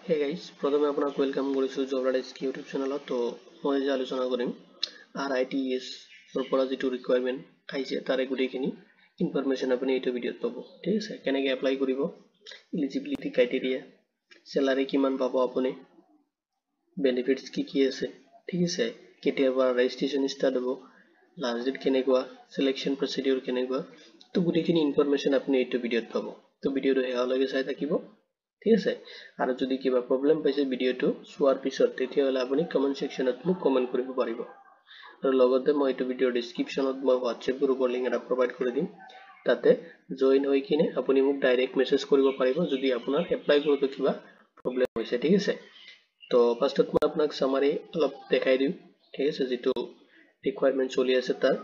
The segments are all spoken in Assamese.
Hey guys, প্ৰথমে আপোনাক ওয়েলকাম কৰিছো জবৰাইজ ইউটিউব চেনেলত। তো মই যে আলোচনা কৰিম RITES ৰ পৰা যেটো ৰিকোয়াৰমেন্ট আহিছে তাৰে গুটেইখিনি ইনফৰমেশন আপুনি এইটো ভিডিঅ'ত পাব। ঠিক আছে, কেনেকৈ এপ্লাই কৰিব, এলিজিবিলিটি ক্ৰাইটেৰিয়া, স্যালাৰি কিমান পাব আপুনি, বেনিফিটস কি আছে, ঠিক আছে, কেতিয়াৰ পৰা ৰেজিষ্ট্ৰেচন ষ্টাৰ্ট হ'ব, লাষ্ট ডেট কেনেকুৱা, সিলেকশন প্ৰসিডিউৰ কেনেকুৱা, তো গুটেইখিনি ইনফৰমেশন আপুনি এইটো ভিডিঅ'ত পাব। তো ভিডিঅ'টো শেষলৈকে চাই থাকিব। ঠিক আছে, আৰু যদি কিবা প্ৰবলেম পাইছে ভিডিঅ'টো চোৱাৰ পিছত তেতিয়াহ'লে আপুনি কমেন্ট সেকশনত মোক কমেন্ট কৰিব পাৰিব। আৰু লগতে মই এইটো ভিডিঅ'ৰ ডেসক্ৰিপচনত মই WhatsApp গ্ৰুপৰ লিংক এটা প্ৰভাইড কৰি দিম, তাতে জয়েন হৈ কিনে আপুনি মোক ডাইৰেক্ট মেসেজ কৰিব পাৰিব যদি আপোনাৰ এপ্লাই কৰোঁতে কিবা প্ৰবলেম হৈছে। ঠিক আছে, তো ফাৰ্ষ্টত মই আপোনাক সামাৰি অলপ দেখাই দিম। ঠিক আছে, যেটো ৰিকোয়াৰমেন্ট চলি আছে তাৰ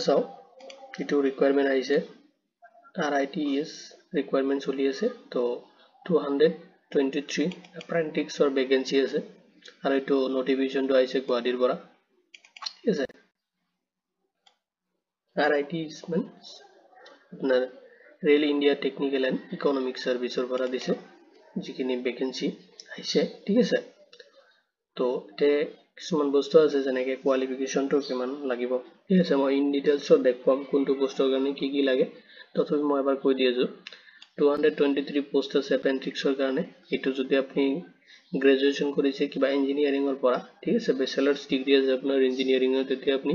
চাও, এইটো ৰিকোয়াৰমেন্ট আহিছে RITES requirement চলি আছে। তো 223 apprentice or vacancy আছে, আৰু এইটো নোটিফিকেশনটো আহিছে গুৱাহাটীৰ পৰা। ঠিক আছে, RITES means আপোনাৰ rail India technical and economic সাৰ্ভিসৰ পৰা দিছে যিখিনি ভেকেন্সি আহিছে। ঠিক আছে, তো তে কিছুমান বস্তু আছে যেনেকৈ কোৱালিফিকেশনটো কিমান লাগিব। ঠিক আছে, মই ইন ডিটেইলছত দেখুৱাম কোনটো পোষ্টৰ কাৰণে কি লাগে। তথাপি মই এবাৰ কৈ দি আছো, 223 পোষ্ট আছে এপ্ৰেন্টিক্সৰ কাৰণে। এইটো যদি আপুনি গ্ৰেজুৱেচন কৰিছে কিবা ইঞ্জিনিয়াৰিঙৰ পৰা, ঠিক আছে, বেচেলাৰ্ছ ডিগ্ৰী আছে আপোনাৰ ইঞ্জিনিয়াৰিঙৰ, তেতিয়া আপুনি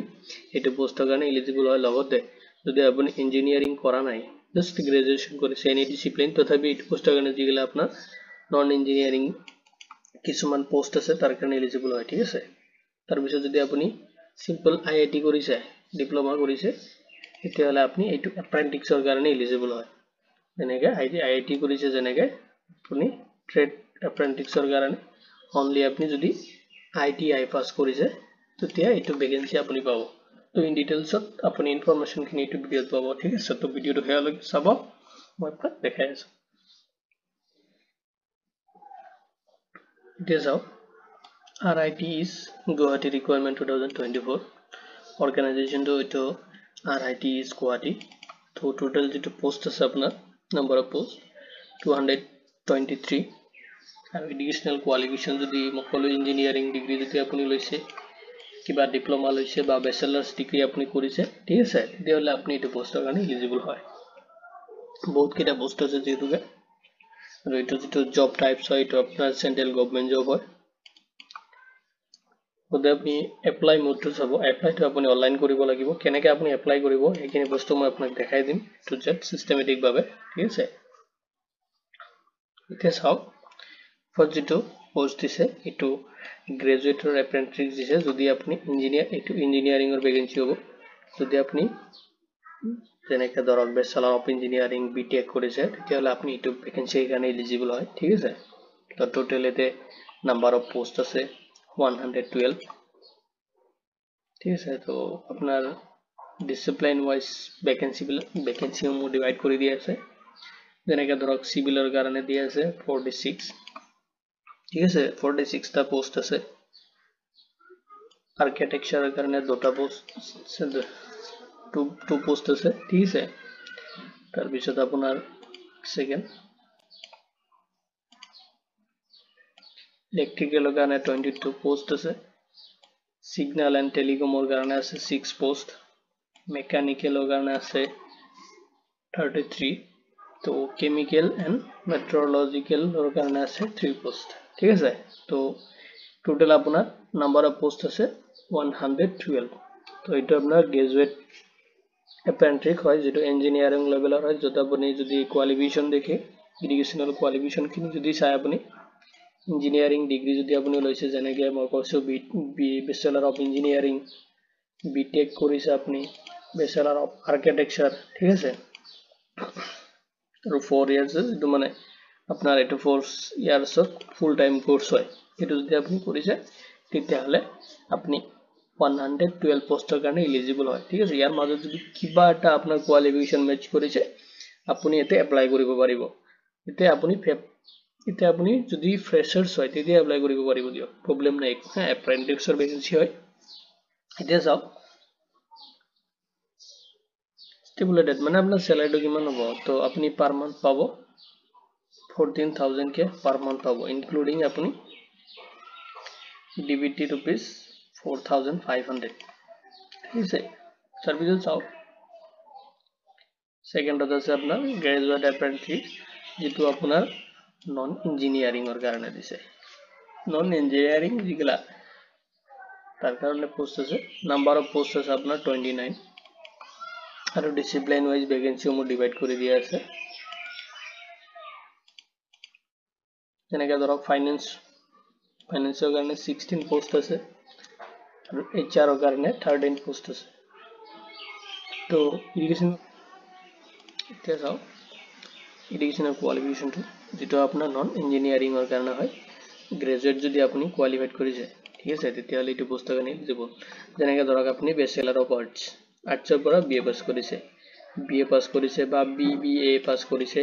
এইটো পোষ্টৰ কাৰণে এলিজিবল হয়। লগতে যদি আপুনি ইঞ্জিনিয়াৰিং কৰা নাই, জাস্ট গ্ৰেজুৱেচন কৰিছে এনি ডিসিপ্লিন, তথাপি এইটো পোষ্টৰ কাৰণে যিগিলা আপোনাৰ নন ইঞ্জিনিয়াৰিং কিছুমান পোষ্ট আছে তাৰ কাৰণে এলিজিবল হয়। ঠিক আছে, তাৰপিছত যদি আপুনি সিম্পল IIT কৰিছে, ডিপ্লোমা কৰিছে, তেতিয়াহ'লে আপুনি এইটো এপ্ৰেন্টিক্সৰ কাৰণে এলিজিবল হয়। যেনেকৈ IIT কৰিছে, যেনেকৈ আপুনি ট্ৰেড এপ্ৰেন্টিক্সৰ কাৰণে অনলি আপুনি যদি ITI পাস কৰিছে তেতিয়া এইটো ভেকেন্সি আপুনি পাব। তো ইন ডিটেইলছত আপুনি ইনফৰমেশনখিনি এইটো ভিডিঅ'ত পাব। ঠিক আছে, তো ভিডিঅ'টো শেষলৈকে চাব, মই আপোনাক দেখাই আছো। এতিয়া চাওক, RITES গুৱাহাটী ৰিকোয়াৰমেন্ট 2024 অৰ্গানাইজেশনটো এইটো RITES গুৱাহাটী। তো টোটাল যেটো পোষ্ট আছে আপোনাৰ নাম্বাৰ অফ পোষ্ট 223, আৰু এডুকেশনাল কোৱালিফিকেশন যদি মকলো ইঞ্জিনিয়াৰিং ডিগ্ৰী যদি আপুনি লৈছে, কিবা ডিপ্লোমা লৈছে বা বেচেলাৰ্ছ ডিগ্ৰী আপুনি কৰিছে, ঠিক আছে, তেতিয়াহ'লে আপুনি এইটো পোষ্টৰ কাৰণে এলিজিবল হয়। বহুত কেইটা পোষ্ট আছে যেহেতুকে, আৰু এইটো যেটো জব টাইপছ হয় এইটো আপোনাৰ সেন্ট্ৰেল গভৰ্নমেন্ট জব হয়। গতিকে আপুনি এপ্লাই মোডটো চাব, এপ্লাইটো আপুনি অনলাইন কৰিব লাগিব। কেনেকৈ আপুনি এপ্লাই কৰিব এইখিনি বস্তু মই আপোনাক দেখাই দিম টু জেড সিস্টেমেটিক ভাৱে। ঠিক আছে, এতিয়া চাওক, ফাৰ্ষ্ট যেটো পোষ্ট দিছে এইটো গ্ৰেজুৱেটৰ এপ্ৰেন্টিছ দিছে। যদি আপুনি ইঞ্জিনিয়াৰ, এইটো ইঞ্জিনিয়াৰিঙৰ ভেকেন্সি হ'ব। যদি আপুনি যেনেকৈ ধৰক বেচেলাৰ অফ ইঞ্জিনিয়াৰিং BTech কৰিছে, তেতিয়াহ'লে আপুনি এইটো ভেকেন্সিৰ কাৰণে এলিজিবল হয়। ঠিক আছে, তো টোটেল এতে নাম্বাৰ অফ পোষ্ট আছে 112। ঠিক আছে, তো আপোনাৰ ডিসিপ্লিন ওয়াইজ ভেকেন্সিসমূহ ডিভাইড কৰি দিয়া আছে। যেনেকৈ ধৰক চিভিলৰ কাৰণে দিয়া আছে 46। ঠিক আছে, 46টা পোষ্ট আছে। আৰ্কিটেকচাৰৰ কাৰণে দুটা পোষ্ট, টু পোষ্ট আছে। ঠিক আছে, তাৰপিছত আপোনাৰ সেকেন্ড ইলেক্ট্ৰিকেলৰ কাৰণে 22 পোষ্ট আছে। সিগন্যাল এণ্ড টেলিকমৰ কাৰণে আছে 6 পোষ্ট। মেকানিকেলৰ কাৰণে আছে 33। তো কেমিকেল এণ্ড মেট্ৰলজিকেলৰ কাৰণে আছে 3 পোষ্ট। ঠিক আছে, তো টোটাল আপোনাৰ নাম্বাৰ অফ পোষ্ট আছে 112। তো এইটো আপোনাৰ গ্ৰেজুৱেট এপ্ৰেন্টিছ হয়, যেটো ইঞ্জিনিয়াৰিং লেভেলৰ হয়। য'ত আপুনি যদি কোৱালিফিকেশন দেখে, এডুকেশনাল কোৱালিফিকেশনখিনি যদি চাই, আপুনি ইঞ্জিনিয়াৰিং ডিগ্ৰী যদি আপুনি লৈছে, যেনেকৈ মই কৈছোঁ বেচেলাৰ অফ ইঞ্জিনিয়াৰিং, BTech কৰিছে আপুনি, বেচেলাৰ অফ আৰ্কিটেকচাৰ, ঠিক আছে, আৰু 4 ইয়াৰ্ছ যেটো মানে আপোনাৰ এইটো 4 ইয়াৰ্ছৰ ফুল টাইম কোৰ্স হয়। এইটো যদি আপুনি কৰিছে তেতিয়াহ'লে আপুনি 112 পোষ্টৰ কাৰণে এলিজিবল হয়। ঠিক আছে, ইয়াৰ মাজত যদি কিবা এটা আপোনাৰ কোৱালিফিকেশন মেচ কৰিছে, আপুনি এতে এপ্লাই কৰিব পাৰিব। এতিয়া আপুনি যদি ফ্ৰেচাৰ্ছ হয় তেতিয়া এপ্লাই কৰিব পাৰিব, দিয়ক প্ৰবলেম নাই। এপ্ৰেন্টিছৰ ভেকেন্সি হয়। এতিয়া চাওক, স্টিপুলেটেড মানে আপোনাৰ স্যালাৰিটো কিমান হ'ব। তো আপুনি পাৰ মান্থ পাব 14,000 के पर मंथ पाबो इंक्लूडिंग अपनी डीबीटी रुपीस 4,500 ठीक है सर्विस चाओ सेकेंड আছে আপনার গ্রাজুয়েট অ্যাপ্রেন্টিস যেটো আপনার নন ইঞ্জিনিয়ারিং এর কারণে দিছে নন ইঞ্জিনিয়ারিং যেগুলা তার কারণে পোস্ট আছে নাম্বার অফ পোস্ট আছে আপনার 29 আর ডিসিপ্লিন ওয়াইজ ভ্যাকেন্সি মো ডিভাইড করে দিয়া আছে যেনেকা ধরো ফাইন্যান্সের কারণে 16 পোস্ট আছে আর এইচআর এর কারণে 13 পোস্ট আছে তো এডুকেশন তে যাও এডুকেশনাল কোয়ালিফিকেশন যেটা আপনার নন ইঞ্জিনিয়ারিং এর কারণে হয় গ্রাজুয়েট যদি আপনি কোয়ালিফাইড করেছে ঠিক আছে তেতিয়ালে এটো পুস্তক এলিজিবল যেনেকা ধরক আপনি ব্যাচেলর অফ আৰ্টসৰ পৰা বিএ পাস কৰিছে বা বিবিএ পাস কৰিছে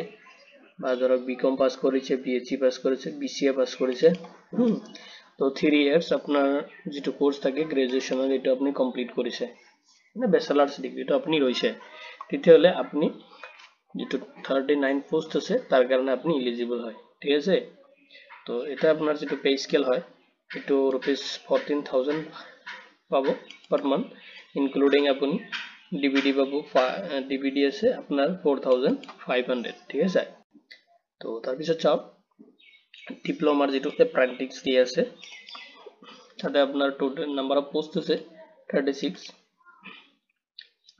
বা ধৰক বিকম পাস কৰিছে বিএসসি পাস কৰিছে বিসিএ পাস কৰিছে তো 3 ইয়ার্স আপনার যেটো কোর্স থাকে গ্রাজুয়েশনের এটা আপনি কমপ্লিট করেছে মানে ব্যাচেলার্স ডিগ্রিটা আপনি রইছে তেতিয়ালে আপনি যেটো 39 পোস্ট আছে তার কারণে আপনি এলিজিবল হয় ঠিক আছে তো এটা আপনার যেটো পে স্কেল হয় এটো রুপিস 14,000 পাবো পার মান্থ ইনক্লুডিং আপনি ডিবিডি পাবো ডিবিডি আছে আপনার 4,500 ঠিক আছে তো তার পিছত চাও ডিপ্লোমার যেটো অ্যাপ্রেন্টিস দিয়ে আছে তাতে আপনার টোটাল নাম্বার অফ পোস্ট আছে 36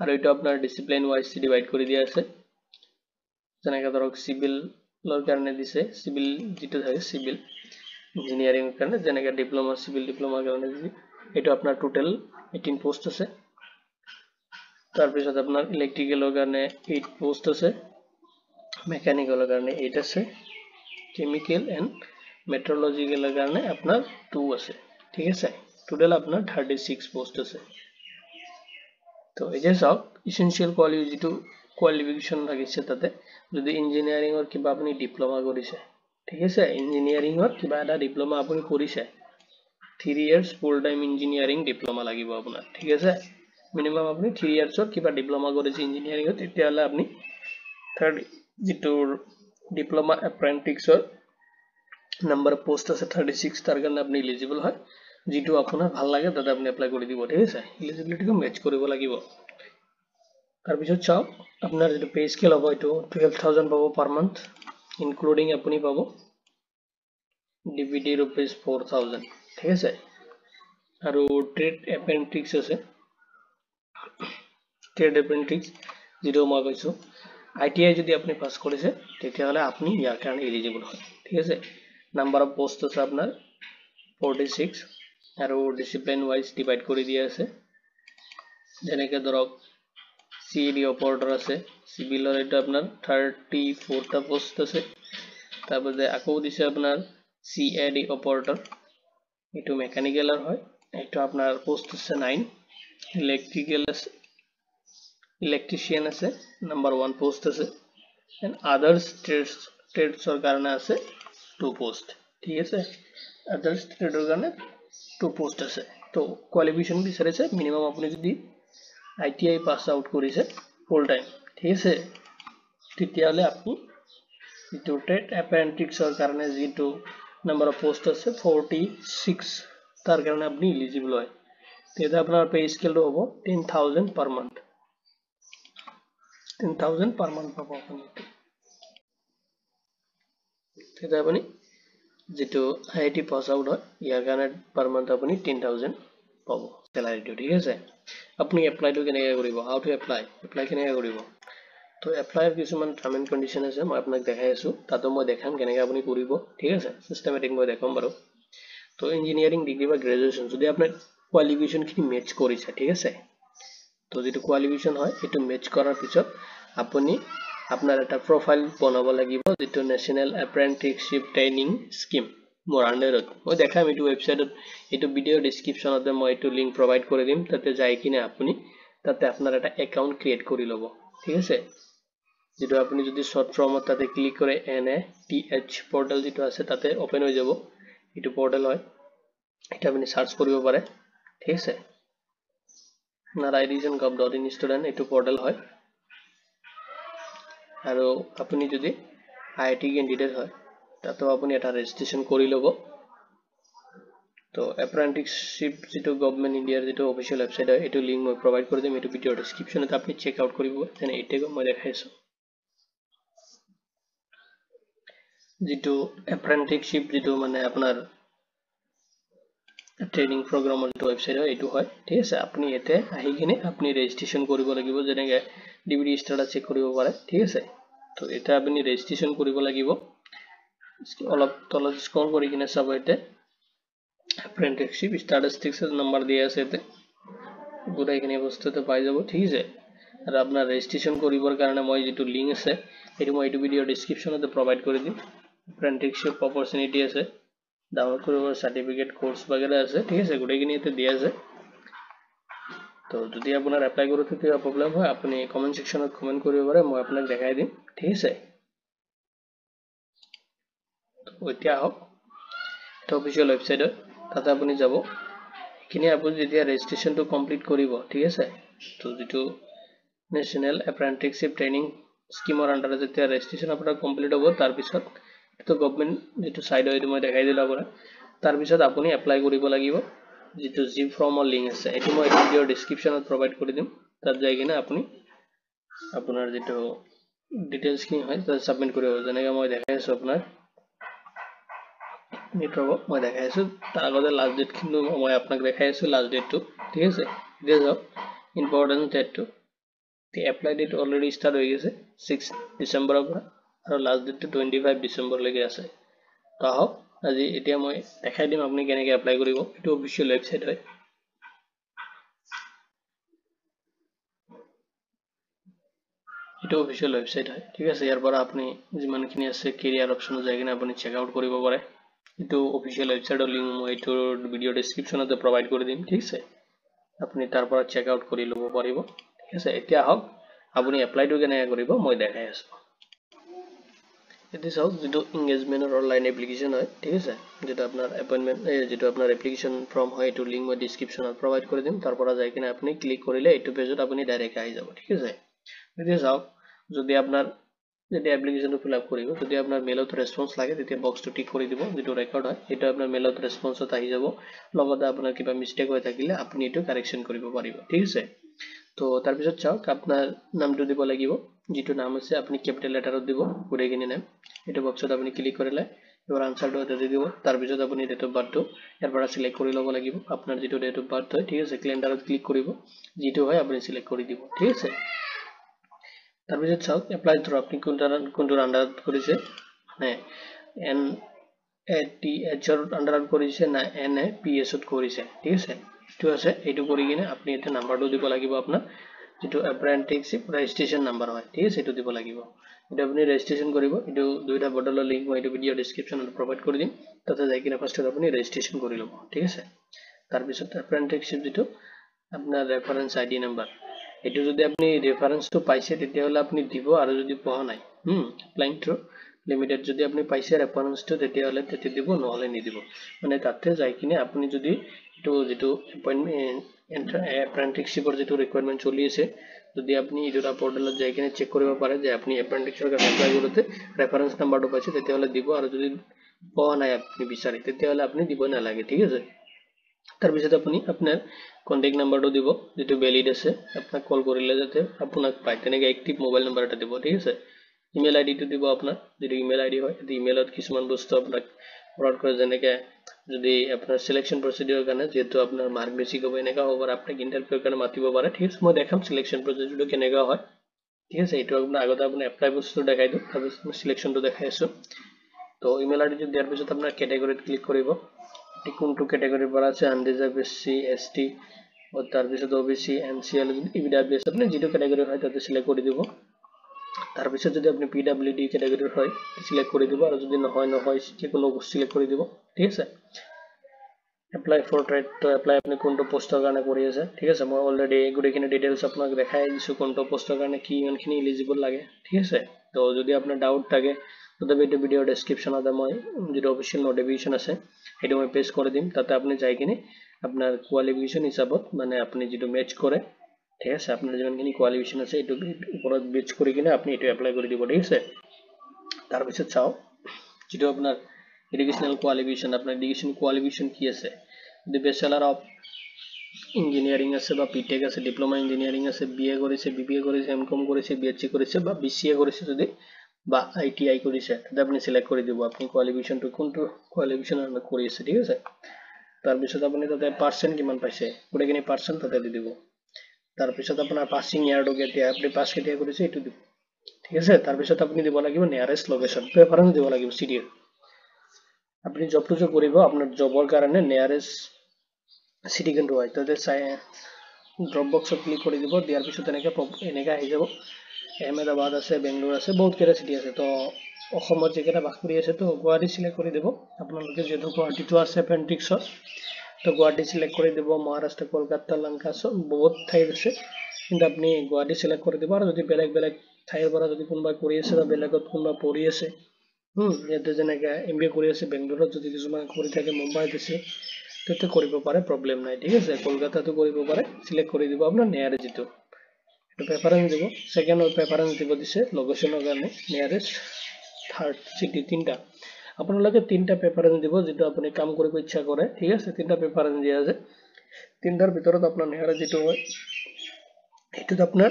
আর এটা আপনার ডিসিপ্লিন ওয়াইজ ডিভাইড করে দিয়া আছে যেনেকা ধরক সিভিল লর কারণে দিছে সিভিল যেটা থাকে সিভিল ইঞ্জিনিয়ারিং এর কারণে যেনেকা ডিপ্লোমা সিভিল ডিপ্লোমা কারণে দিছে এটা আপনার টোটাল 18 পোস্ট আছে তার পিছত আপনার ইলেকট্রিক্যাল এর কারণে 8 পোস্ট আছে মেকানিক্যাল এর কারণে 8 আছে কেমিক্যাল এন্ড মেট্রোলজিক্যাল এর কারণে আপনার 2 আছে ঠিক আছে টোটাল আপনার 36 পোস্ট আছে তো এই যে সব এসেনশিয়াল কোয়ালিফিকেশন লাগিছে তাতে যদি ইঞ্জিনিয়ারিং এর কিবা আপনি ডিপ্লোমা কৰিছে ঠিক আছে ইঞ্জিনিয়াৰিং এৰ কিবা এটা ডিপ্লোমা আপনি কৰিছে 3 years full time engineering diploma লাগিব আপনাৰ ঠিক আছে মিনিমাম আপনি 3 ইয়াৰ্স এৰ কিবা ডিপ্লোমা কৰিছে ইঞ্জিনিয়ারিং এর তেতিয়ালে আপনি থার্ড যেটো ডিপ্লোমা অ্যাপ্রেন্টিস এর নাম্বার পোস্ট আছে 36 তার কারণে আপনি এলিজিবল হয় যেটো আপনার ভাল লাগে তাতে আপনি এপ্লাই করে দিব ঠিক আছে এলিজিবিলিটিকে ম্যাচ কৰিব লাগিব তার পিছত চাও আপনার যেটো পে স্কেল হবে এটো 12,000 পাবো পার মান্থ ইনক্লুডিং আপনি পাবো ডিবিডি রুপিস 4,000 ঠিক আছে আর ট্রেড অ্যাপ্রেন্টিস আছে ট্রেড অ্যাপ্রেন্টিস যেটো মই কৈছো আইটিআই যদি আপনি পাস করেছে তেতিয়ালে আপনি ইয়ার কারণে এলিজিবল হয় ঠিক আছে নাম্বার অফ পোস্ট আছে আপনার 46 আর ডিসিপ্লিন ওয়াইজ ডিভাইড করে দিয়া আছে যেনেকে ধরক সিএডি অপারেটর আছে সিভিলর এটা আপনার 34 টা পোস্ট আছে তারপরে আকো দিছে আপনার সিএডি অপারেটর এটো মেকানিক্যাল হয় এটা আপনার পোস্ট আছে 9 ইলেকট্রিক্যাল আছে ইলেকট্রিশিয়ান আছে নাম্বার 1 পোস্ট আছে এন্ড আদার্স ট্রেডস এর কারণে আছে 2 পোস্ট ঠিক আছে আদার্স ট্রেডের কারণে 2 পোস্ট আছে তো কোয়ালিফিকেশন বিচাৰিছে মিনিমাম আপনি যদি আইটিআই পাস আউট কৰিছে ফুল টাইম ঠিক আছে তেতিয়ালে আপনি যেটো ট্রেড অ্যাপ্রেন্টিস এর কারণে যেটো নাম্বার অফ পোস্ট আছে 46 তার কারণে আপনি এলিজিবল হয় তেটা আপনার পে স্কেল হবে 10,000 পার মান্থ 10,000 পার মান্থ পাবো আপনি তেটা আপনি যেটো আইআইটি পাস আউট হয় ইয়ার কারণে পার মান্থ আপনি 10,000 পাবো স্যালারিটো ঠিক আছে আপনি এপ্লাইটো কেনেকৈ কৰিব হাউ টু এপ্লাই কেনেকৈ কৰিব তো এপ্লাইৰ কিছুমান টার্ম এন্ড কন্ডিশন আছে মই আপোনাক দেখাই আছো তাতো মই দেখাম কেনেকৈ আপুনি কৰিব ঠিক আছে সিস্টেমেটিক মই দেখাম বাৰু তো ইঞ্জিনিয়াৰিং ডিগ্ৰি বা গ্ৰাজুয়েশন যদি আপনাৰ কোয়ালিফিকেশন খিনি ম্যাচ কৰিছে ঠিক আছে তো যেটো কোয়ালিফিকেশন হয় এটো ম্যাচ কৰাৰ পিছত আপুনি আপনার এটা প্রোফাইল বনাব লাগিব যেটো ন্যাশনাল অ্যাপ্রেন্টিসশিপ ট্রেনিং স্কিম মোর আন্ডারত মই দেখাম এটো ওয়েবসাইটত এটো ভিডিও ডেসক্রিপশনতে মই এটো লিংক প্রোভাইড করে দিম তাতে যাই কিনে আপনি তাতে আপনার একটা অ্যাকাউন্ট ক্রিয়েট কৰি লব ঠিক আছে যেটো আপনি যদি শর্ট ফর্মত তাতে ক্লিক করে NATH পোর্টাল যেটো আছে তাতে ওপেন হৈ যাব এটো পোর্টাল হয় এটা আপনি সার্চ কৰিব পাৰে ঠিক আছে narairegion.gov.in স্টুডেন্ট এটো পোৰ্টাল হয় আৰু আপুনি যদি আইআইটি ক্যান্ডিডেট হয় তাতেও আপুনি এটা ৰেজিষ্ট্ৰেশ্যন কৰি ল'ব। তো এপ্ৰেণ্টিছশ্বিপ যিটো গভৰ্ণমেণ্ট ইণ্ডিয়াৰ যিটো অফিচিয়েল ৱেবছাইট হয় এইটো লিংক মই প্ৰভাইড কৰি দিম, এইটো ভিডিঅ'ৰ ডেছক্ৰিপশ্যনত আপুনি চেক আউট কৰিব। যেনে এতিয়া মই দেখাইছোঁ যিটো এপ্ৰেণ্টিছশ্বিপ যিটো মানে আপোনাৰ ট্ৰেইনিং প্ৰগ্ৰামৰ যিটো ৱেবছাইট হয় এইটো হয়, ঠিক আছে। আপুনি ইয়াতে আহি কিনে আপুনি ৰেজিষ্ট্ৰেশ্যন কৰিব লাগিব, যেনেকৈ ডিভিডি ষ্টাৰ্টাৰ চেক কৰিব পাৰে, ঠিক আছে। তো এতিয়া আপুনি ৰেজিষ্ট্ৰেশ্যন কৰিব লাগিব। অলপ তলত স্ক্ৰল কৰি কিনে চাব, ইয়াতে এপ্ৰেণ্টিছশ্বিপ ষ্টাটিষ্টিক্সৰ নম্বৰ দিয়া আছে, ইয়াতে গোটেইখিনি বস্তুতে পাই যাব, ঠিক আছে। আৰু আপোনাৰ ৰেজিষ্ট্ৰেশ্যন কৰিবৰ কাৰণে মই যিটো লিংক আছে সেইটো মই এইটো ভিডিঅ'ৰ ডেছক্ৰিপশ্যনতে প্ৰভাইড কৰি দিম। এপ্ৰেণ্টিছশ্বিপ অপৰচুনিটি আছে, ডাউনলোড কৰিব চাৰ্টিফিকেট কোৰ্স বাগেৰা আছে, ঠিক আছে, গোটেইখিনি ইয়াতে দিয়া আছে। তো যদি আপোনাৰ এপ্লাই কৰোঁতে কিবা প্ৰব্লেম হয় আপুনি কমেণ্ট ছেকশ্যনত কমেণ্ট কৰিব পাৰে, মই আপোনাক দেখাই দিম, ঠিক আছে। এতিয়া আহক এটা অফিচিয়েল ৱেবছাইটত, তাতে আপুনি যাব। এইখিনি আপুনি যেতিয়া ৰেজিষ্ট্ৰেশ্যনটো কমপ্লিট কৰিব, ঠিক আছে। তো যিটো নেশ্যনেল এপ্ৰেণ্টিছশ্বিপ ট্ৰেইনিং স্কিমৰ আণ্ডাৰত যেতিয়া ৰেজিষ্ট্ৰেশ্যন আপোনাৰ কমপ্লিট হ'ব, তাৰপিছত এইটো গভৰ্ণমেণ্ট যিটো চাইড হয় এইটো মই দেখাই দিলোঁ আপোনাক। তাৰপিছত আপুনি এপ্লাই কৰিব লাগিব। যিটো জিপ ফৰ্মৰ লিংক আছে এইটো মই ভিডিঅ'ৰ ডেছক্ৰিপশ্যনত প্ৰভাইড কৰি দিম, তাত যাই কিনে আপুনি আপোনাৰ যিটো ডিটেইলছখিনি হয় তাত ছাবমিট কৰিব। যেনেকৈ মই দেখাই আছোঁ আপোনাক, মই দেখাই আছোঁ, তাৰ আগতে লাষ্ট ডেটখিনি মই আপোনাক দেখাই আছোঁ, লাষ্ট ডেটটো, ঠিক আছে। এতিয়া যাওক ইম্পৰ্টেণ্ট ডেটটো, এপ্লাই ডেট অলৰেডি ষ্টাৰ্ট হৈ গৈছে 6 ডিচেম্বৰৰ পৰা, আৰু লাষ্ট ডেটটো 25 ডিচেম্বৰলৈকে আছে। তো আহক আজি এতিয়া মই দেখাই দিম আপুনি কেনেকৈ এপ্লাই কৰিব। এইটো অফিচিয়েল ৱেবছাইট হয়, এইটো অফিচিয়েল ৱেবছাইট হয়, ঠিক আছে। ইয়াৰ পৰা আপুনি যিমানখিনি আছে কেৰিয়াৰ অপশ্যনত যাই কিনে আপুনি চেক আউট কৰিব পাৰে। এইটো অফিচিয়েল ৱেবছাইটৰ লিংক মই এইটোৰ ভিডিঅ' ডেছক্ৰিপশ্যনতে প্ৰভাইড কৰি দিম, ঠিক আছে। আপুনি তাৰ পৰা চেক আউট কৰি ল'ব পাৰিব, ঠিক আছে। এতিয়া আহক আপুনি এপ্লাইটো কেনেকৈ কৰিব মই দেখাই আছোঁ। এতিয়া চাওক যিটো ইংগেজমেণ্টৰ অনলাইন এপ্লিকেশ্যন হয়, ঠিক আছে। যেটো আপোনাৰ এপইণ্টমেণ্ট যিটো আপোনাৰ এপ্লিকেশ্যন ফৰ্ম হয় এইটো লিংক মই ডেছক্ৰিপশ্যনত প্ৰভাইড কৰি দিম। তাৰ পৰা যাই কিনে আপুনি ক্লিক কৰিলে এইটো পেজত আপুনি ডাইৰেক্ট আহি যাব, ঠিক আছে। এতিয়া চাওক যদি আপোনাৰ যেতিয়া এপ্লিকেশ্যনটো ফিল আপ কৰিব, যদি আপোনাৰ মেইলত ৰেছপন্স লাগে তেতিয়া বক্সটো টিক কৰি দিব, যিটো ৰেকৰ্ড হয় সেইটো আপোনাৰ মেইলত ৰেছপন্সত আহি যাব। লগতে আপোনাৰ কিবা মিষ্টেক হৈ থাকিলে আপুনি এইটো কাৰেকশ্যন কৰিব পাৰিব, ঠিক আছে। তো তাৰপিছত চাওক আপোনাৰ নামটো দিব লাগিব, যিটো নাম আছে আপুনি কেপিটেল লেটাৰত দিব গোটেইখিনি নাম। এইটো বক্সত আপুনি ক্লিক কৰিলে your আনসাৰটো দি দিব। তাৰপিছত আপুনি ডেট অফ বাৰ্থটো ইয়াৰ পৰা চিলেক্ট কৰি ল'ব লাগিব, আপোনাৰ যিটো ডেট অফ বাৰ্থ হয়, ঠিক আছে। ক্যালেন্ডাৰত ক্লিক কৰিব, যিটো হয় আপুনি চিলেক্ট কৰি দিব, ঠিক আছে। তাৰপিছত চাওক এপ্লাই থ্ৰু আপুনি কোনটোৰ আণ্ডাৰত কৰিছে, মানে NATH-ৰ আণ্ডাৰত কৰিছে না NAPS-ত কৰিছে, ঠিক আছে। এইটো আছে, এইটো কৰি কিনে আপুনি এতিয়া নাম্বাৰটো দিব লাগিব, আপোনাৰ যিটো এপ্ৰেণ্টিছশ্বিপ ৰেজিষ্ট্ৰেশ্যন নাম্বাৰ হয়, ঠিক আছে, এইটো দিব লাগিব। এইটো আপুনি ৰেজিষ্ট্ৰেশ্যন কৰিব, এইটো দুইটা বৰ্ডালৰ লিংক মই এইটো ভিডিঅ' ডেছক্ৰিপশ্যনত প্ৰভাইড কৰি দিম, তাতে যাই কিনে ফাৰ্ষ্টত আপুনি ৰেজিষ্ট্ৰেশ্যন কৰি ল'ব, ঠিক আছে। তাৰপিছত এপ্ৰেণ্টিছশ্বিপ যিটো আপোনাৰ ৰেফাৰেঞ্চ ID নাম্বাৰ, এইটো যদি আপুনি ৰেফাৰেঞ্চটো পাইছে তেতিয়াহ'লে আপুনি দিব, আৰু যদি পোৱা নাই এপ্লাইং থ্ৰু লিমিটেড যদি আপুনি পাইছে ৰেফাৰেঞ্চটো তেতিয়াহ'লে তেতিয়া দিব, নহ'লে নিদিব। মানে তাতে যাই কিনে আপুনি যদি এইটো যিটো এপ্ৰেণ্টিছশ্বিপৰ যিটো ৰিকুৱাৰমেণ্ট চলি আছে, যদি আপুনি এই দুটা পৰ্টেলত যাই কিনে চেক কৰিব পাৰে যে আপুনি এপ্ৰেণ্টিছৰ কাৰণে এপ্লাই কৰোঁতে ৰেফাৰেঞ্চ নাম্বাৰটো পাইছে তেতিয়াহ'লে দিব, আৰু যদি পোৱা নাই আপুনি বিচাৰি তেতিয়াহ'লে আপুনি দিব নালাগে, ঠিক আছে। তাৰপিছত আপুনি আপোনাৰ কণ্টেক্ট নাম্বাৰটো দিব, যিটো ভেলিড আছে, আপোনাক কল কৰিলে যাতে আপোনাক পায় তেনেকৈ এক্টিভ মোবাইল নাম্বাৰ এটা দিব, ঠিক আছে। ইমেইল আইডিটো দিব আপোনাৰ, যিটো ইমেইল আইডি হয় সেইটো ইমেইলত কিছুমান বস্তু আপোনাক ফৰৱাৰ্ড কৰে, যেনেকৈ যদি আপোনাৰ চিলেকশ্যন প্ৰচিডিউৰৰ কাৰণে যিহেতু আপোনাৰ মাৰ্ক বেছি হ'ব এনেকুৱা হ'ব পাৰে, আপোনাক ইণ্টাৰভিউৰ কাৰণে মাতিব পাৰে, ঠিক আছে। মই দেখাম চিলেকশ্যন প্ৰচিডিউৰটো কেনেকুৱা হয়, ঠিক আছে। এইটো আপোনাৰ আগতে আপুনি এপ্লাই বস্তুটো দেখাই দিওঁ, তাৰপিছত মই চিলেকশ্যনটো দেখাই আছোঁ। তো ইমেইল আইডিটো দিয়াৰ পিছত আপোনাৰ কেটেগৰীত ক্লিক কৰিব, কোনটো কেটেগৰীৰ পৰা আছে, আনৰিজাৰ্ভ SC ST, তাৰপিছত OBC NCL EWS, আপুনি যিটো কেটেগৰীৰ হয় তাতে চিলেক্ট কৰি দিব। তাৰপিছত যদি আপুনি PWD কেটেগৰীৰ হয় চিলেক্ট কৰি দিব, আৰু যদি নহয় যিকোনো চিলেক্ট কৰি দিব, ঠিক আছে। এপ্লাই ফৰ ট্ৰেড, তো এপ্লাই আপুনি কোনটো পোষ্টৰ কাৰণে কৰি আছে, ঠিক আছে। মই অলৰেডি গোটেইখিনি ডিটেইলছ আপোনাক দেখাই দিছোঁ, কোনটো পোষ্টৰ কাৰণে কি ইমানখিনি এলিজিবল লাগে, ঠিক আছে। তো যদি আপোনাৰ ডাউট থাকে তথাপি এইটো ভিডিঅ'ৰ ডেছক্ৰিপশ্যনতে মই যিটো অফিচিয়েল নটিফিকেশ্যন আছে সেইটো মই পেষ্ট কৰি দিম, তাতে আপুনি যাই কিনে আপোনাৰ কোৱালিফিকেশ্যন হিচাপত মানে আপুনি যিটো মেটচ কৰে, ঠিক আছে, আপোনাৰ যিমানখিনি কোৱালিফিকেশ্যন আছে এইটো ওপৰত বেচ কৰি কিনে আপুনি এইটো এপ্লাই কৰি দিব, ঠিক আছে। তাৰপিছত চাওক যেটো আপনার এডুকেশনাল কোয়ালিফিকেশন, আপনার এডুকেশন কোয়ালিফিকেশন কি আছে, যদি ব্যাচেলার অফ ইঞ্জিনিয়ারিং আছে বা বিটেক আছে, ডিপ্লোমা ইঞ্জিনিয়ারিং আছে, বিএ করেছে, বিবিএ করেছে, এমকম করেছে, বিএসসি করেছে বা বিসিএ করেছে যদি, বা আইটিআই করেছে, তাহলে আপনি সিলেক্ট করে দিব আপনি কোয়ালিফিকেশনটো কোনটো কোয়ালিফিকেশন আপনি কৰিছে, ঠিক আছে। তাৰপিছত আপুনি তাতে পাৰ্চেণ্ট কিমান পাইছে গোটেইখিনি পাৰ্চেণ্ট তাতে দি দিব। তাৰপিছত আপোনাৰ পাছিং ইয়াৰটো কেতিয়া, আপুনি পাছ কেতিয়া কৰিছে এইটো দিব, ঠিক আছে। তাৰপিছত আপুনি দিব লাগিব নিয়াৰেষ্ট লোকেশ্যন, প্ৰেফাৰেন্স দিব লাগিব চিটিৰ। আপুনি জবটো যে কৰিব আপোনাৰ জবৰ কাৰণে নিয়াৰেষ্ট চিটি কোনটো হয়, তাতে চাই ড্ৰপ বক্সত ক্লিক কৰি দিব। দিয়াৰ পিছত এনেকৈ আহি যাব, আহমেদাবাদ আছে, বেংগলোৰ আছে, বহুত কেইটা চিটি আছে। তো অসমত যেইকেইটা বাস কৰি আছে তো গুৱাহাটী চিলেক্ট কৰি দিব আপোনালোকে, যিহেতু গুৱাহাটীটো আছে এপেণ্ডিক্সত, তো গুৱাহাটী সিলেক্ট কৰি দিব। মহাৰাষ্ট্ৰ, কলকাতা, লংকা বহুত ঠাইত আছে, কিন্তু আপনি গুৱাহাটী সিলেক্ট কৰি দিব। আৰু যদি বেলেগ বেলেগ ঠাইৰ পৰা যদি কোনোবা কৰি আছে বা বেলেগত কোনোবা পঢ়ি আছে, ইয়াতে যেনেকৈ MBA কৰি আছে বেংগলোৰত, যদি কিছুমান কৰি থাকে মুম্বাইত আছে, তেতিয়া কৰিব পাৰে, প্ৰব্লেম নাই, ঠিক আছে। কলকাতাতো কৰিব পাৰে, সিলেক্ট কৰি দিব আপোনাৰ নিয়াৰেষ্ট যিটো, এইটো প্ৰেফাৰেন্স দিব। সেকেন্ডৰ প্ৰেফাৰেন্স দিব দিছে লোকেশ্যনৰ কাৰণে, নিয়াৰেষ্ট, থাৰ্ড চিটি, তিনটা আপোনালোকে তিনটা প্ৰেফাৰেন্স দিব, যেটো আপুনি কাম কৰিব ইচ্ছা কৰে, ঠিক আছে। তিনটা প্ৰেফাৰেন্স দিয়া আছে, তিনটাৰ ভিতৰত আপোনাৰ নিয়াৰেষ্ট যিটো হয় সেইটোত আপোনাৰ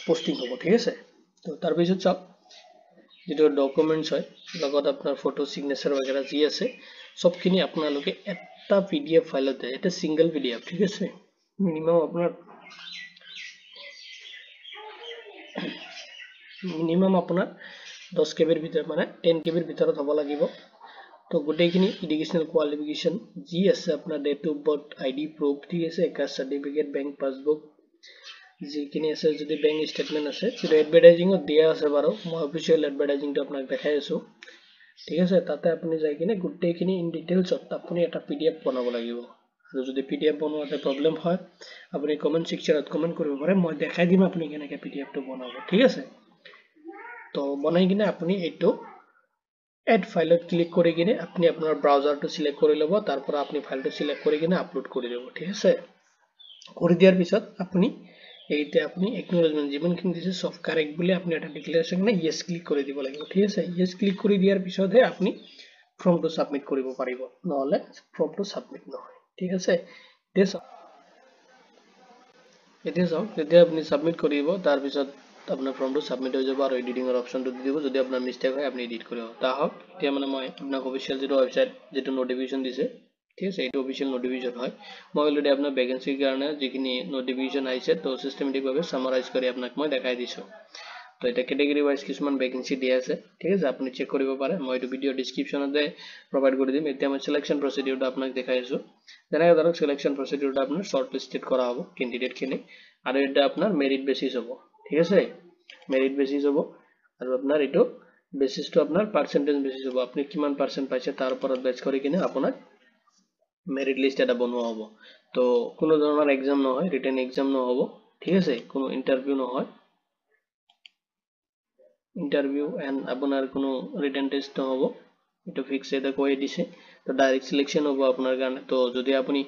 পোষ্টিং হ'ব, ঠিক আছে। তো তাৰপিছত চাওক, যেটো ডকুমেন্টছ হয় লগত আপোনাৰ ফটো, সিগনেচাৰ वगैरह যি আছে সবখিনি আপোনালোকে এটা PDF ফাইলতে, এটা সিঙ্গেল PDF, ঠিক আছে। মিনিমাম আপোনাৰ 10 KB ভিতৰত, মানে 10 KB ভিতৰত হ'ব লাগিব। তো গোটেইখিনি এডুকেশনাল কোয়ালিফিকেশন যি আছে আপোনাৰ, date of birth, ID proof, ঠিক আছে, কাষ্ট সাৰ্টিফিকেট, বেংক পাছবুক যিখিনি আছে, যদি বেংক স্টেটমেন্ট আছে, যেটো এডভাৰটাইজিঙত দিয়া আছে বাৰু, মই অফিচিয়েল এডভাৰটাইজিংটো আপোনাক দেখাই আছো, ঠিক আছে। তাতে আপুনি যাই কিনে গোটেইখিনি ইন ডিটেইলছত আপুনি এটা PDF বনাব লাগিব। আৰু যদি PDF বনোৱাতে প্ৰব্লেম হয় আপুনি কমেন্ট সেকশনত কমেন্ট কৰিব পাৰে, মই দেখাই দিম আপুনি কেনেকৈ PDFটো বনাব, ঠিক আছে। তো বনাই কিনে আপুনি এইটো এড ফাইলত ক্লিক কৰি কিনে আপনি আপোনাৰ ব্ৰাউজাৰটো সিলেক্ট কৰি ল'ব, তাৰ পৰা আপনি ফাইলটো সিলেক্ট কৰি কিনে আপলোড কৰি দিব, ঠিক আছে। কৰি দিয়াৰ পিছত আপুনি এইতে আপনি একনলেজমেন্ট যিমানখিনি দিছে সব কাৰেক্ট বুলি আপনি এটা ডিক্লাৰেশ্যন নে ইয়েস ক্লিক কৰি দিব লাগিব, ঠিক আছে। ইয়েস ক্লিক কৰি দিয়াৰ পিছতহে আপনি ফৰ্মটো সাবমিট কৰিব পাৰিব, নহলে ফৰ্মটো সাবমিট নহয়, ঠিক আছে। এতিয়া চাওক, যেতিয়া আপনি সাবমিট কৰিব তাৰ পিছত আপোনাৰ ফৰ্মটো সাবমিট হৈ যাব আৰু এডিটিংৰ অপশনটো দি দিব। যদি আপোনাৰ মিষ্টেক হয় আপনি এডিট কৰিব। তাহক এতিয়া মানে মই আপোনাক অফিচিয়েল যেটো ওয়েবসাইট যেটো নোটিফিকেশন দিছে, ঠিক আছে, এইটো অফিচিয়েল নোটিফিকেশন হয়। মই অলৰেডি আপোনাৰ ভ্যাকেন্সিৰ কাৰণে যিখিনি নোটিফিকেশন আহিছে তো সিস্টেমেটিকভাৱে সামাৰাইজ কৰি আপোনাক মই দেখাই দিছো। তো এটা ক্যাটাগৰি ওয়াইজ কিছুমান ভ্যাকেন্সি দিয়া আছে, ঠিক আছে, আপনি চেক কৰিব পাৰে। মই এইটো ভিডিও ডেসক্ৰিপশনতে প্ৰভাইড কৰি দিম। এতিয়া মই সিলেকশন প্ৰসিডিউৰটো আপোনাক দেখাই আছো। যেনেকৈ ধৰক সিলেকশন প্ৰসিডিউৰটো আপোনাৰ শৰ্ট লিস্টেড কৰা হ'ব ক্যান্ডিডেটখিনি, আৰু এটা আপনাৰ মেৰিট বেসিস হব, ঠিক আছে। মেৰিট বেসিস হব আৰু আপনাৰ এটো বেসিসটো আপনাৰ পাৰ্সেন্টেজ বেসিস হব, আপনি কিমান পাৰ্সেন্ট পাইছে তাৰ ওপৰত বেস কৰি কিনে আপোনাৰ মেৰিট লিস্ট এটা বনোৱা হ'ব। তো কোনো ধৰণৰ এক্সাম নহয়, রিটেন এক্সাম নহব, ঠিক আছে, কোনো ইন্টারভিউ নহয়, ইন্টারভিউ এন্ড আপনার কোনো রিটেন টেস্ট নহব, এটা ফিক্স এটা কৈ দিছে। তো ডাইরেক্ট সিলেকশন হ'ব আপনার কাৰণে। তো যদি আপনি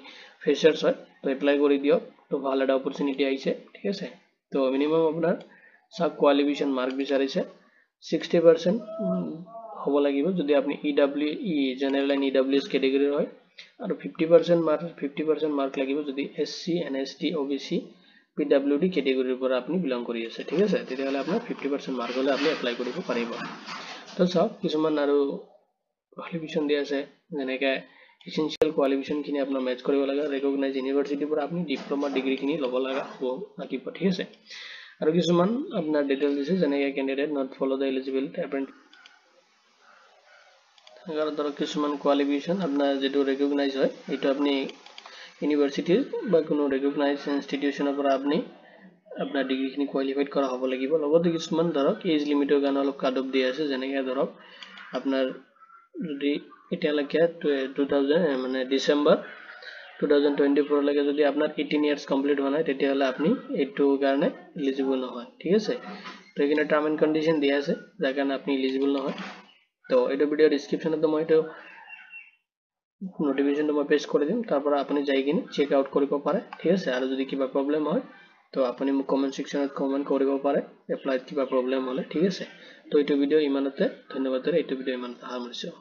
ফ্ৰেশাৰ্স হয় তো এপ্লাই কৰি দিয়ক, তো ভালো একটা অপৰচুনিটি আইছে, ঠিক আছে। তো মিনিমাম আপনাৰ সাব কোয়ালিফিকেশন মাৰ্ক বিচাৰিছে 60% হ'ব লাগিব যদি আপনি EWE জেনাৰেল এন্ড EWS ক্যাটাগৰিৰ হয়, আৰু 50% মাৰ্ক লাগিব যদি SC NST OBC PWD ক্যাটাগৰিৰ পৰা আপনি বিলং কৰি আছে, ঠিক আছে। তেতিয়াহলে আপোনাৰ 50% মাৰ্ক হলে আপনি এপ্লাই কৰিব পাৰিব। তো চাওক কিছুমান আৰু কোয়ালিফিকেশন দিয়া আছে, যেনেকৈ এসেনশিয়াল কোয়ালিফিকেশন খিনি আপনাৰ ম্যাচ কৰিব লাগে, ৰেকগনাইজ ইউনিভাৰ্সিটিৰ পৰা আপনি ডিপ্লোমা ডিগ্ৰি খিনি ল'ব লগা লাগিব, ঠিক আছে। আৰু কিছুমান আপনাৰ ডিটেইলস দিছে, যেনেকৈ candidate not follow the eligible apprentice, ধৰক কিছুমান কোয়ালিফিকেশন আপনাৰ যেটো ৰেকগনাইজ হয়, এইটো আপনি ইউনিভাৰ্সিটিৰ বা কোনো ৰেকগনাইজ ইনস্টিটিউশনৰ পৰা আপনি আপনাৰ ডিগ্ৰিখিনি কোয়ালিফাইড কৰা হ'ব লাগিব। লগতে কিছুমান ধৰক এজ লিমিটৰ কাৰণে অলপ কাট অফ দিয়া আছে, যেনেকৈ ধৰক আপনাৰ যদি এতিয়ালৈকে 2000 মানে ডিসেম্বৰ 2024 লৈকে যদি আপনাৰ 18 ইয়াৰ্স কমপ্লিট হোৱা নাই, তেতিয়াহলে আপনি এইটো কাৰণে এলিজিবল নহয়, ঠিক আছে। তো এখানে টাৰ্ম এন্ড কন্ডিশন দিয়া আছে, যাৰ কাৰণে আপনি এলিজিবল নহয়। তো এইটো ভিডিও ডেসক্ৰিপশনতে মই এইটো নোটিফিকেশনটো মই পেস্ট কৰি দিম, তাৰ পৰা আপুনি যাই কিনে চেক আউট কৰিব পাৰে, ঠিক আছে। আৰু যদি কিবা প্ৰব্লেম হয় তো তো আপুনি মোক কমেন্ট সেকশনত কমেন্ট কৰিব পাৰে এপ্লাইত কিবা প্ৰবলেম হলে ঠিক আছে তো এইটো ভিডিও ইমানতে ধন্যবাদ এইটো ভিডিও ইমানতে সামৰিছোঁ